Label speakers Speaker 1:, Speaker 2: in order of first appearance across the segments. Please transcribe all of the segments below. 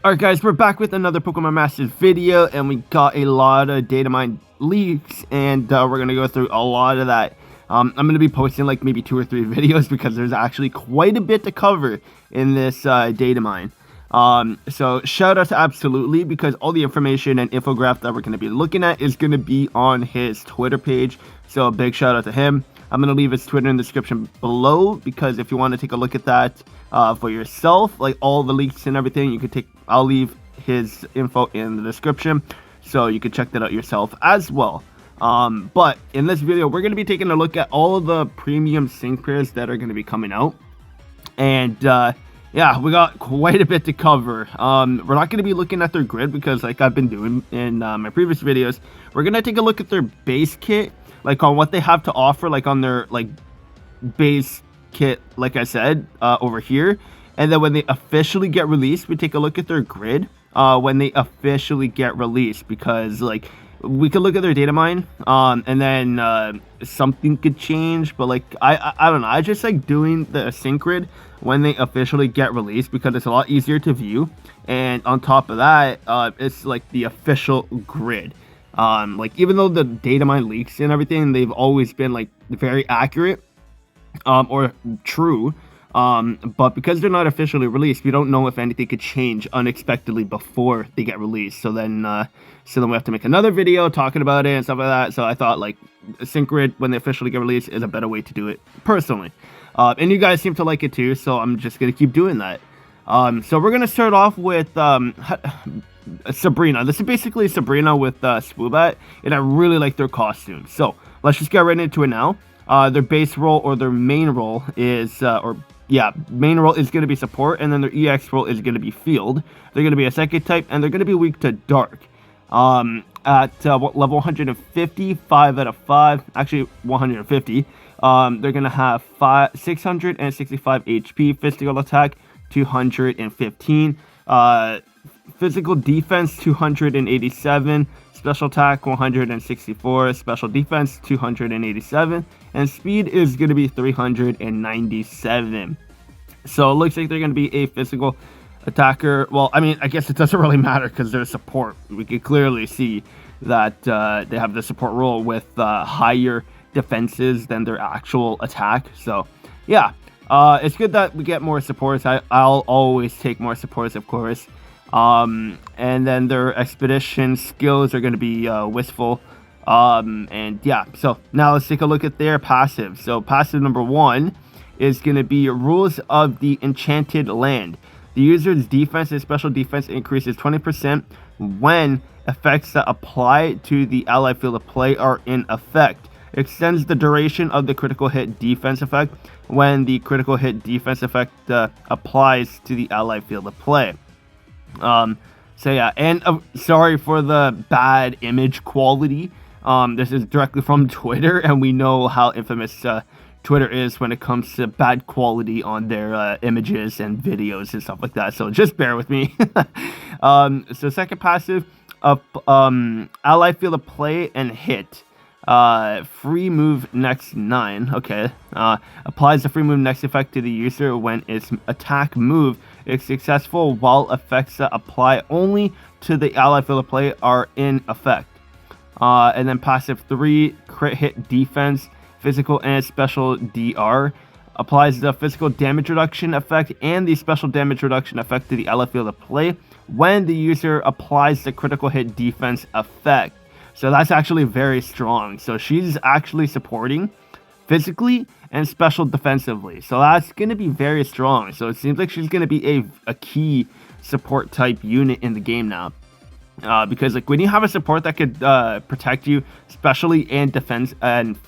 Speaker 1: Alright guys, we're back with another Pokemon Masters video, and we got a lot of data mine leaks, and we're going to go through a lot of that. I'm going to be posting like maybe 2 or 3 videos because there's actually quite a bit to cover in this data mine. So shout out to Absolutely, because all the information and infograph that we're going to be looking at is going to be on his Twitter page. So a big shout out to him. I'm going to leave his Twitter in the description below, because if you want to take a look at that for yourself, like all the leaks and everything, you could I'll leave his info in the description, so you can check that out yourself as well. But in this video, we're going to be taking a look at all the premium sync pairs that are going to be coming out. And yeah, we got quite a bit to cover. We're not going to be looking at their grid, because like I've been doing in my previous videos, we're going to take a look at their base kit, like on what they have to offer, like on their like base kit, like I said, over here. And then when they officially get released, we take a look at their grid when they officially get released, because like we could look at their data mine and then something could change. But like I don't know, I just like doing the sync grid when they officially get released, because it's a lot easier to view. And on top of that, it's like the official grid. Like even though the data mine leaks and everything, they've always been like very accurate or true. But because they're not officially released, we don't know if anything could change unexpectedly before they get released. So then we have to make another video talking about it and stuff like that. So I thought like sync grid when they officially get released is a better way to do it personally. And you guys seem to like it too, so I'm just gonna keep doing that. So we're gonna start off with Sabrina. This is basically Sabrina with Swoobat, and I really like their costume. So let's just get right into it now. Their base role, or their main role, is main role is going to be support, and then their EX role is going to be field. They're going to be a psychic type, and they're going to be weak to dark. At level 150, 5 out of 5, actually 150. They're going to have 665 HP, physical attack 215, physical defense 287, special attack 164, special defense 287, and speed is going to be 397. So it looks like they're going to be a physical attacker. Well, I mean, I guess it doesn't really matter because they're support. We can clearly see that they have the support role with higher defenses than their actual attack. So yeah, it's good that we get more supports. I'll always take more supports, of course. And then their expedition skills are going to be wistful. And yeah, so now let's take a look at their passive. So passive number 1 is going to be rules of the enchanted land. The user's defense and special defense increases 20% when effects that apply to the ally field of play are in effect. Extends the duration of the critical hit defense effect when the critical hit defense effect applies to the ally field of play. So yeah, and sorry for the bad image quality. This is directly from Twitter, and we know how infamous Twitter is when it comes to bad quality on their images and videos and stuff like that. So just bear with me. So second passive, ally field of play and hit. Free move next 9. Okay. Applies the free move next effect to the user when its attack move is successful, while effects that apply only to the ally field of play are in effect. And then passive 3, crit hit defense, physical and special DR. Applies the physical damage reduction effect and the special damage reduction effect to the ally field of play when the user applies the critical hit defense effect. So that's actually very strong. So she's actually supporting physically and special defensively. So that's going to be very strong. So it seems like she's going to be a key support type unit in the game now. Because like when you have a support that could protect you specially and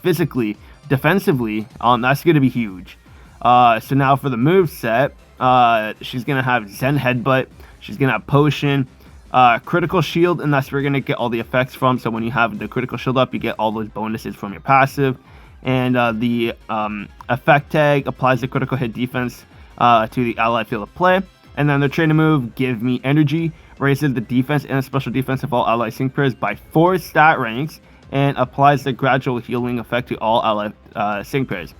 Speaker 1: physically defensively, that's going to be huge. So now for the move set, she's going to have Zen Headbutt. She's going to have Potion. Critical shield, and that's where you're going to get all the effects from. So when you have the critical shield up, you get all those bonuses from your passive. And the effect tag applies the critical hit defense to the ally field of play. And then the training move, Give Me Energy, raises the defense and special defense of all ally sync pairs by 4 stat ranks, and applies the gradual healing effect to all ally sync pairs.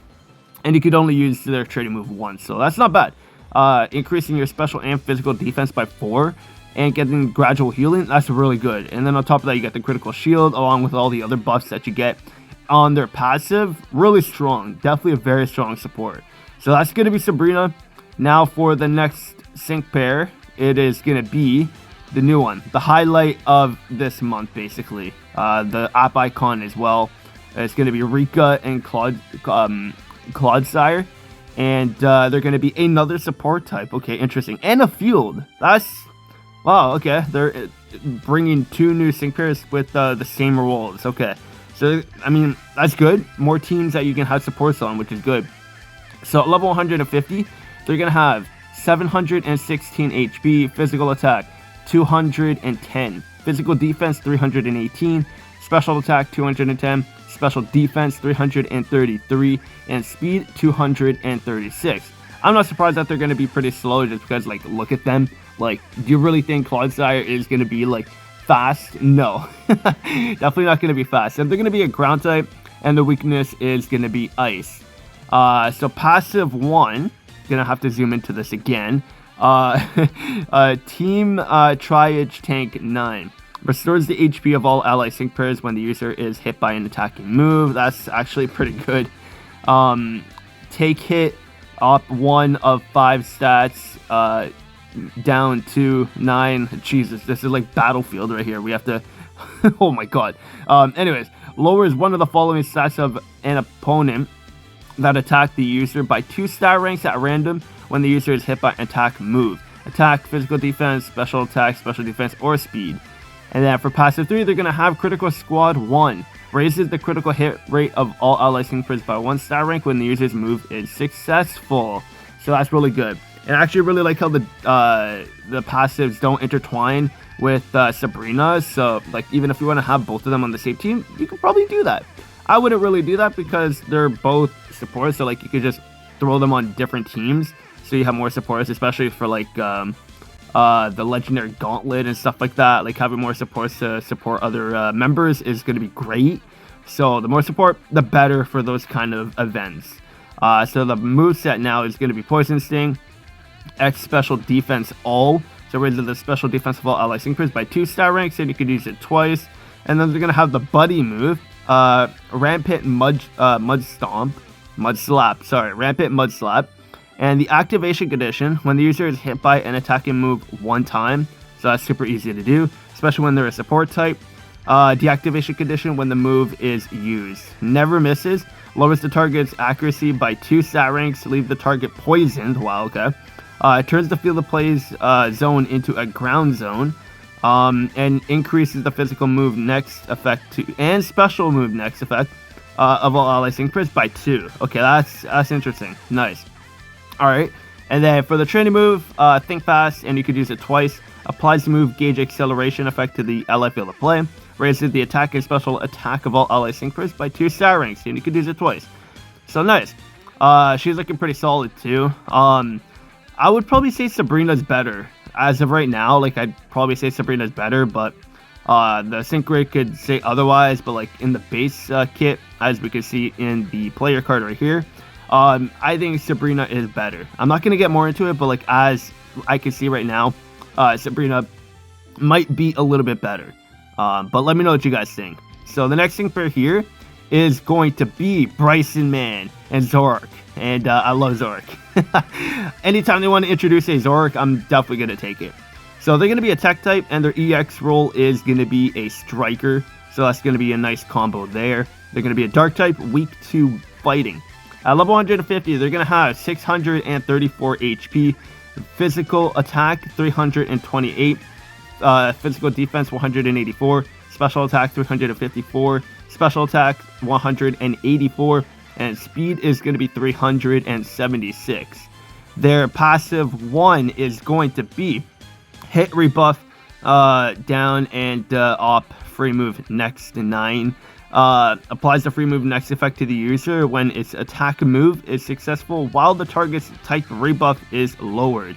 Speaker 1: And you could only use their training move once, so that's not bad. Increasing your special and physical defense by 4, and getting gradual healing, that's really good. And then on top of that, you get the critical shield along with all the other buffs that you get on their passive. Really strong, definitely a very strong support. So that's going to be Sabrina. Now for the next sync pair, it is going to be the new one, the highlight of this month, basically. The app icon as well. It's going to be Rika and Clodaire. And they're going to be another support type. Okay, interesting. And a field. That's... Wow, okay. They're bringing 2 new sync pairs with the same roles. Okay. So, I mean, that's good. More teams that you can have supports on, which is good. So, at level 150, they're going to have 716 HP, physical attack 210, physical defense 318, special attack 210, special defense 333, and speed 236. I'm not surprised that they're going to be pretty slow just because, like, look at them. Like, do you really think Clodaire is going to be, like, fast? No. Definitely not going to be fast. And they're going to be a ground type, and the weakness is going to be ice. So passive 1, going to have to zoom into this again. Team Triage Tank 9. Restores the HP of all ally sync pairs when the user is hit by an attacking move. That's actually pretty good. Take hit up 1 of 5 stats. Down to 9. Jesus, this is like Battlefield right here. We have to... oh my god. Anyways, lowers 1 of the following stats of an opponent that attack the user by 2 stat ranks at random when the user is hit by an attack move. Attack, physical defense, special attack, special defense, or speed. And then for passive 3, they're going to have critical squad 1. Raises the critical hit rate of all ally sync pairs by 1 stat rank when the user's move is successful. So that's really good. And I actually really like how the passives don't intertwine with Sabrina. So, like, even if you want to have both of them on the same team, you could probably do that. I wouldn't really do that because they're both supports. So, like, you could just throw them on different teams. So you have more supports, especially for, like, the Legendary Gauntlet and stuff like that. Like, having more supports to support other members is going to be great. So, the more support, the better for those kind of events. So, the moveset now is going to be Poison Sting, X special defense all. So raises the special defense of all ally sync pairs by 2 stat ranks, and you could use it twice. And then they're gonna have the buddy move, Rampant Mud Slap. And the activation condition when the user is hit by an attacking move 1 time. So that's super easy to do, especially when they're a support type. Deactivation condition when the move is used. Never misses. Lowers the target's accuracy by 2 stat ranks. Leave the target poisoned. Wow, okay. Turns the field of play's zone into a ground zone, and increases the physical move next effect and special move next effect of all ally sync pairs by 2. Okay, that's interesting. Nice. All right, and then for the training move, Think Fast, and you could use it twice. Applies the move gauge acceleration effect to the ally field of play. Raises the attack and special attack of all ally sync pairs by 2 star ranks, and you could use it twice. So nice. She's looking pretty solid too. I would probably say Sabrina's better. As of right now, like, I'd probably say Sabrina's better, but the sync rate could say otherwise. But, like, in the base kit, as we can see in the player card right here, I think Sabrina is better. I'm not going to get more into it, but, like, as I can see right now, Sabrina might be a little bit better. But let me know what you guys think. So the next sync pair here is going to be Brycen-Man and Zoroark. And I love Zoroark. Anytime they want to introduce a Zoroark, I'm definitely going to take it. So they're going to be a tech type, and their EX role is going to be a striker. So that's going to be a nice combo there. They're going to be a dark type, weak to fighting. At level 150, they're going to have 634 HP, physical attack 328, physical defense 184, special attack 354, special attack 184, and speed is going to be 376. Their passive 1 is going to be hit rebuff down and up free move next to 9. Applies the free move next effect to the user when its attack move is successful while the target's type rebuff is lowered.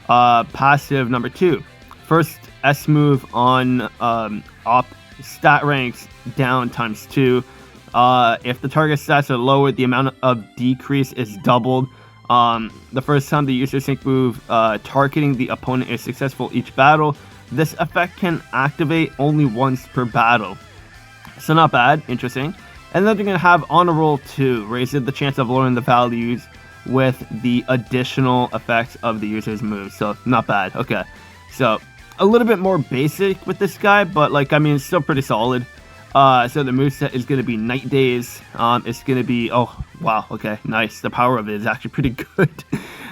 Speaker 1: Passive number 2. First S move on up stat ranks down times 2. If the target stats are lowered, the amount of decrease is doubled. The first time the user sync move targeting the opponent is successful each battle, this effect can activate only once per battle. So not bad, interesting. And then they're going to have Honor Roll 2, raises the chance of lowering the values with the additional effects of the user's moves. So not bad, okay. So a little bit more basic with this guy, but like, I mean, it's still pretty solid. So the moveset is going to be Night Days. It's going to be, oh, wow, okay, nice. The power of it is actually pretty good.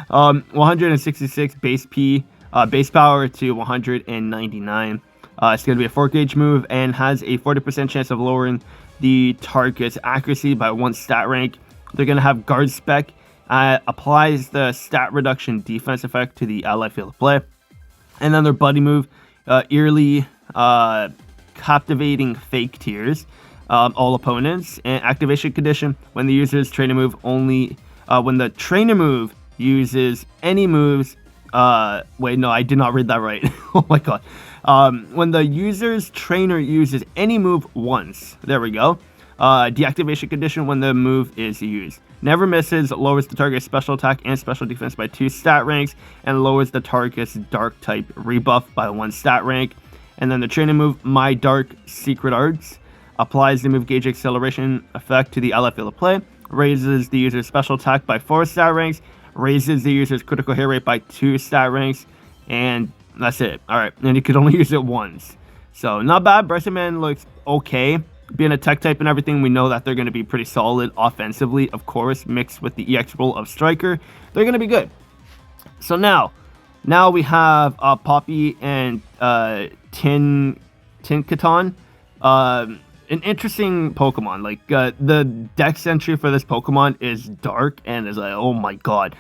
Speaker 1: 166 base P, base power to 199. It's going to be a 4-gauge move and has a 40% chance of lowering the target's accuracy by 1 stat rank. They're going to have Guard Spec, applies the stat reduction defense effect to the ally field of play. And then their buddy move, eerily captivating Fake Tears, all opponents. And activation condition, when the user's trainer move only, when the trainer move uses any moves, wait, no, I did not read that right. Oh my god. When the user's trainer uses any move once, there we go. Deactivation condition, when the move is used. Never misses, lowers the target's special attack and special defense by 2 stat ranks, and lowers the target's dark type rebuff by 1 stat rank. And then the training move, My Dark Secret Arts, applies the move gauge acceleration effect to the ally field of play, raises the user's special attack by 4 stat ranks, raises the user's critical hit rate by 2 stat ranks, and that's it. Alright, and you could only use it once. So, not bad. Brycen-Man looks okay. Being a tech type and everything, we know that they're going to be pretty solid offensively, of course, mixed with the EX role of Striker. They're going to be good. So now we have Poppy and Tinkaton. An interesting Pokemon. Like, the dex entry for this Pokemon is dark and is like, oh my god.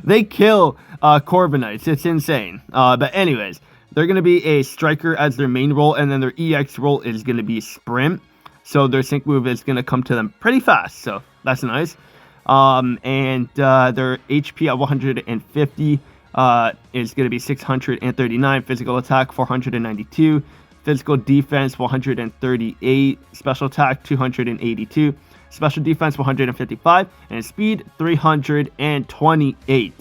Speaker 1: They kill Corviknights. It's insane. But anyways, they're going to be a Striker as their main role, and then their EX role is going to be Sprint. So their sync move is going to come to them pretty fast. So that's nice. And their HP at 150 is going to be 639. Physical attack, 492. Physical defense, 138. Special attack, 282. Special defense, 155. And speed, 328.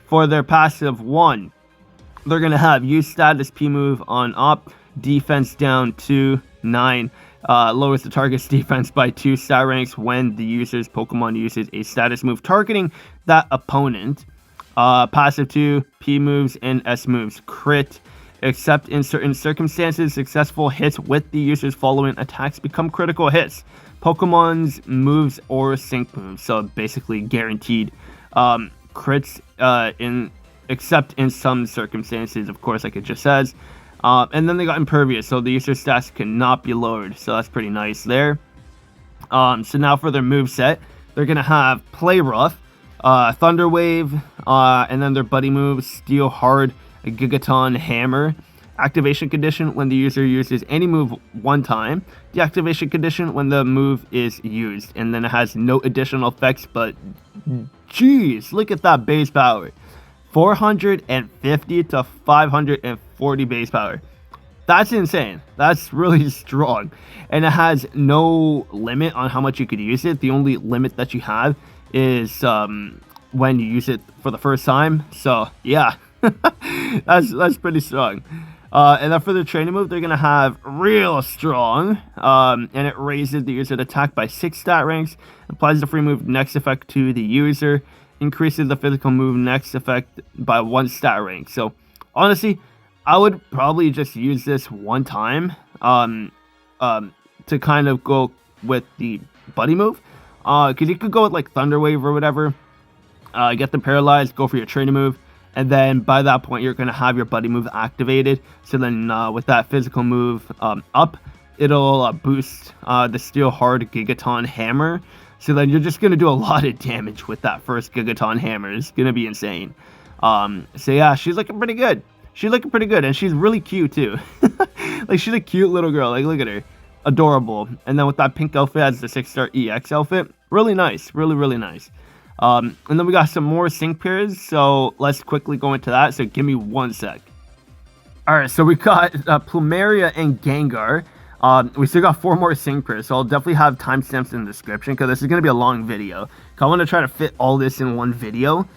Speaker 1: For their passive 1, they're going to have use status P move on up, defense down to 9, lowers the target's defense by 2 stat ranks when the user's Pokemon uses a status move targeting that opponent. Passive 2, P moves and S moves crit, except in certain circumstances, successful hits with the user's following attacks become critical hits. Pokemon's moves or sync moves, so basically guaranteed crits except in some circumstances, of course, like it just says. And then they got Impervious, so the user stats cannot be lowered, so that's pretty nice there. So now for their moveset, they're going to have Play Rough, Thunder Wave, and then their buddy moves, Steel Hard, Gigaton Hammer. Activation condition, when the user uses any move one time. Deactivation condition, when the move is used. And then it has no additional effects, but jeez, look at that base power. 450 to 540 base power. That's insane. That's really strong. And it has no limit on how much you could use it. The only limit that you have is when you use it for the first time. So yeah, that's pretty strong. And then for the training move, they're going to have Real Strong. And it raises the user's attack by 6 stat ranks. Applies the free move next effect to the user. Increases the physical move next effect by 1 stat rank. So honestly, I would probably just use this one time to kind of go with the buddy move. Because you could go with like Thunder Wave or whatever. Get them paralyzed, go for your training move. And then by that point, you're going to have your buddy move activated. So then with that physical move up, it'll boost the Steel Hard Gigaton Hammer. So then you're just going to do a lot of damage with that first Gigaton Hammer. It's going to be insane. So yeah, she's looking pretty good. She's looking pretty good. And she's really cute too. Like, she's a cute little girl. Like, look at her. Adorable. And then with that pink outfit as the 6-star EX outfit. Really nice. Really, really nice. And then we got some more sync pairs. So let's quickly go into that. So give me one sec. Alright, so we got Plumaria and Gengar. We still got 4 more sync pairs, so I'll definitely have timestamps in the description because this is going to be a long video. I want to try to fit all this in one video,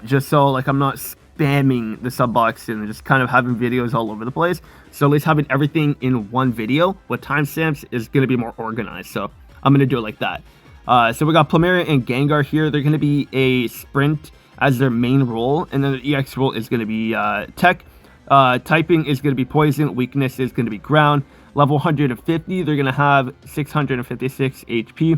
Speaker 1: just so like I'm not spamming the sub box and just kind of having videos all over the place. So at least having everything in one video with timestamps is going to be more organized. So I'm going to do it like that. So we got Plumaria and Gengar here. They're going to be a sprint as their main role, and then the EX role is going to be tech. Typing is going to be poison. Weakness is going to be ground. Level 150, they're going to have 656 HP.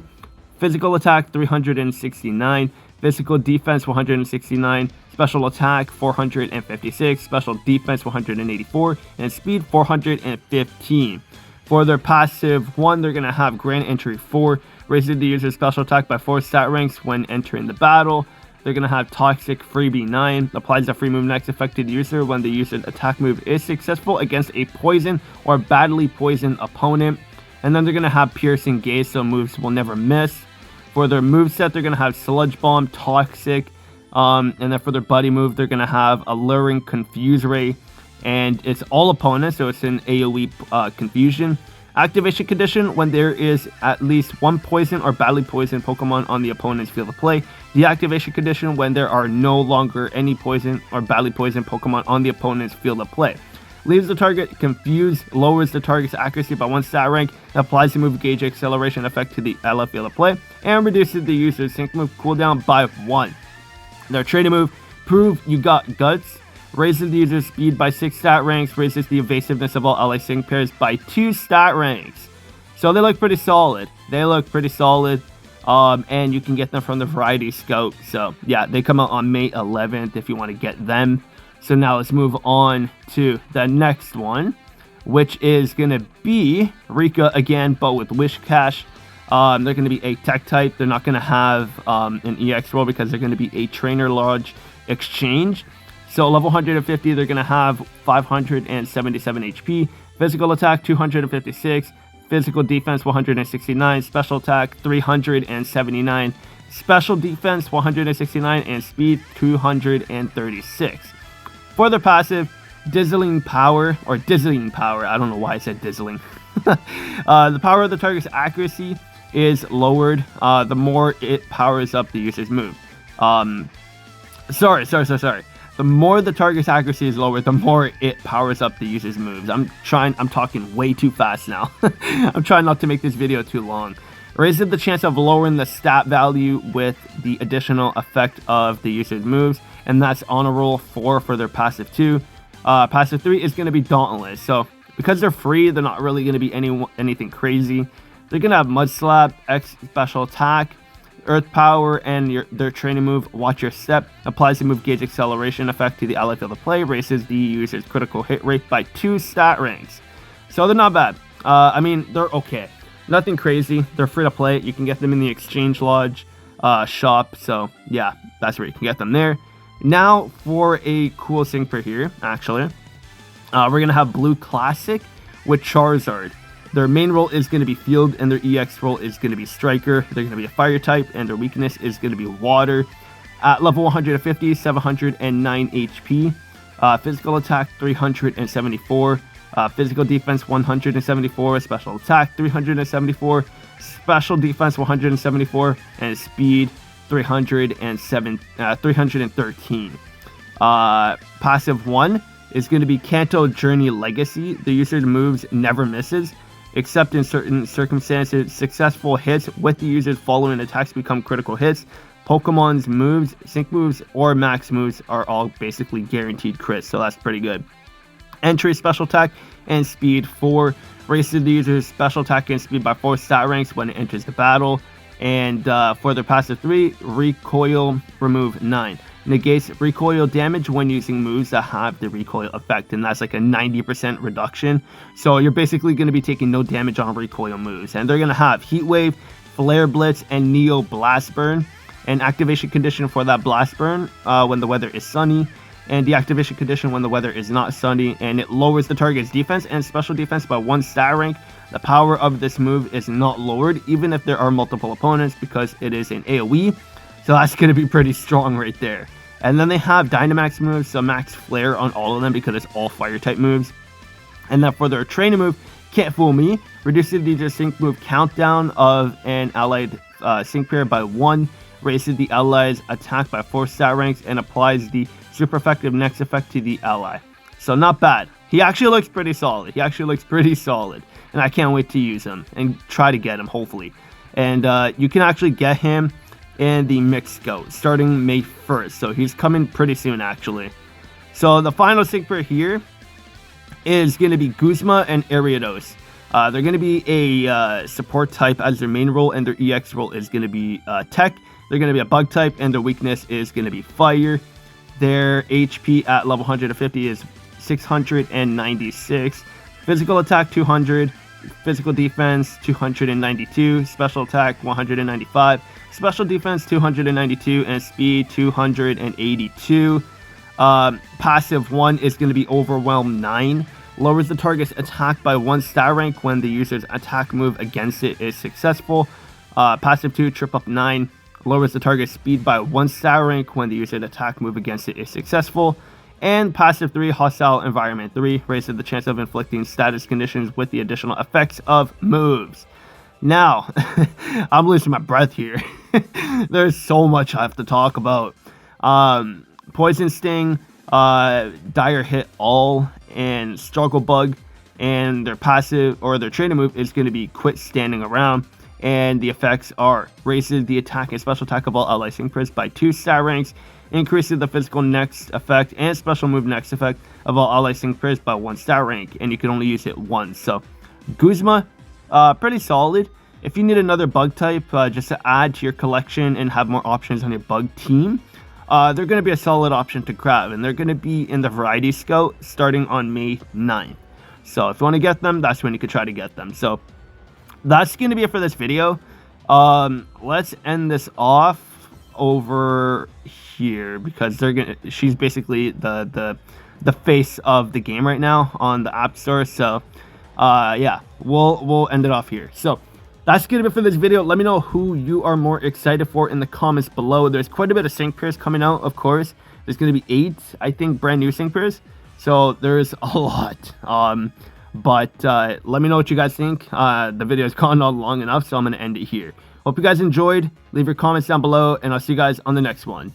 Speaker 1: Physical attack, 369. Physical defense, 169. Special attack, 456. Special defense, 184. And speed, 415. For their passive 1, they're going to have Grand Entry 4. Raises the user's special attack by 4 stat ranks when entering the battle. They're going to have Toxic Freebie 9. Applies a free move next effect to the user when the user's attack move is successful against a poison or badly poisoned opponent. And then they're going to have Piercing Gaze, so moves will never miss. For their moveset, they're going to have Sludge Bomb, Toxic. And then for their buddy move, they're going to have Alluring Confuse Ray. And it's all opponents, so it's an AoE Confusion. Activation condition: when there is at least one poison or badly poisoned Pokemon on the opponent's field of play. Deactivation condition: when there are no longer any poison or badly poisoned Pokemon on the opponent's field of play. Leaves the target confused, lowers the target's accuracy by 1 stat rank, applies the move gauge acceleration effect to the ally field of play, and reduces the user's sync move cooldown by 1. Their trading move: Prove You Got Guts. Raises the user's speed by 6 stat ranks, raises the evasiveness of all ally sync pairs by 2 stat ranks. So they look pretty solid. And you can get them from the Variety Scout. So yeah, they come out on May 11th if you want to get them. So now let's move on to the next one, which is going to be Rika again, but with Wishcash. They're going to be a tech type. They're not going to have an EX role because they're going to be a Trainer Lodge exchange. So level 150, they're going to have 577 HP, physical attack 256, physical defense 169, special attack 379, special defense 169, and speed 236. For their passive, Dizzling Power, I don't know why I said Dizzling. The power of the target's accuracy is lowered the more it powers up the user's move. Sorry. The more the target's accuracy is lowered, the more it powers up the user's moves. I'm talking way too fast now. I'm trying not to make this video too long. Raises the chance of lowering the stat value with the additional effect of the user's moves, and that's Honor Roll 4 for their passive 2. Passive 3 is going to be Dauntless. So because they're free, they're not really going to be anything crazy. They're going to have Mud Slap, X special attack, Earth Power, and their training move, Watch Your Step. Applies the move gauge acceleration effect to the ally field of play. Raises the user's critical hit rate by 2 stat ranks. So they're not bad. I mean, they're okay. Nothing crazy. They're free to play. You can get them in the Exchange Lodge shop. So yeah, that's where you can get them there. Now for a cool sync pair here, actually. We're going to have Blue Classic with Charizard. Their main role is going to be Field, and their EX role is going to be Striker. They're going to be a Fire type, and their weakness is going to be Water. At level 150, 709 HP. Physical attack, 374. Physical defense, 174. Special attack, 374. Special defense, 174. And speed, 313. Passive 1 is going to be Kanto Journey Legacy. The user's moves never misses, except in certain circumstances. Successful hits with the user's following attacks become critical hits. Pokemon's moves, sync moves, or max moves are all basically guaranteed crits, so that's pretty good. Entry, special attack, and speed 4. Raises the user's special attack and speed by 4 stat ranks when it enters the battle. And for their passive 3, Recoil, remove 9. Negates recoil damage when using moves that have the recoil effect, and that's like a 90% reduction. So you're basically going to be taking no damage on recoil moves. And they're going to have Heat Wave, Flare Blitz, and Neo Blast Burn. An activation condition for that Blast Burn when the weather is sunny, and the activation condition when the weather is not sunny, and it lowers the target's defense and special defense by 1 stat rank. The power of this move is not lowered even if there are multiple opponents because it is an AoE, so that's going to be pretty strong right there. And then they have Dynamax moves, so max flare on all of them because it's all fire type moves. And then for their training move, Can't fool me. Reduces the sync move countdown of an allied sync pair by 1. Raises the ally's attack by 4 stat ranks and applies the super effective next effect to the ally. So not bad. He actually looks pretty solid. And I can't wait to use him and try to get him, hopefully. And you can actually get him in the Mixed Scout starting May 1st. So he's coming pretty soon, actually. So the final sync pair here is going to be Guzma and Ariados. They're going to be a support type as their main role, and their EX role is going to be Tech. They're going to be a bug type, and their weakness is going to be Fire. Their HP at level 150 is 696. Physical attack 200. Physical defense 292. Special attack 195. Special defense 292. And speed 282. Passive 1 is going to be Overwhelm 9. Lowers the target's attack by 1 star rank when the user's attack move against it is successful. Passive 2, Trip Up 9. Lowers the target's speed by 1 star rank when the user's attack move against it is successful. And Passive 3, Hostile Environment 3. Raises the chance of inflicting status conditions with the additional effects of moves. Now, I'm losing my breath here. There's so much I have to talk about. Poison Sting, Dire Hit All, and Struggle Bug, and their passive or their training move is going to be Quit Standing Around, and the effects are raises the attack and special attack of all ally sync pairs by 2 star ranks, increases the physical next effect and special move next effect of all ally sync pairs by 1 star rank, and you can only use it once. So Guzma, pretty solid. If you need another bug type just to add to your collection and have more options on your bug team, they're going to be a solid option to grab, and they're going to be in the Variety Scout starting on May 9th. So if you want to get them, that's when you could try to get them. So that's going to be it for this video. Let's end this off over here because she's basically the face of the game right now on the App Store. So yeah, we'll end it off here. So that's going to be it for this video. Let me know who you are more excited for in the comments below. There's quite a bit of sync pairs coming out, of course. There's going to be 8, I think, brand new sync pairs. So there's a lot. But let me know what you guys think. The video has gone on long enough, so I'm going to end it here. Hope you guys enjoyed. Leave your comments down below, and I'll see you guys on the next one.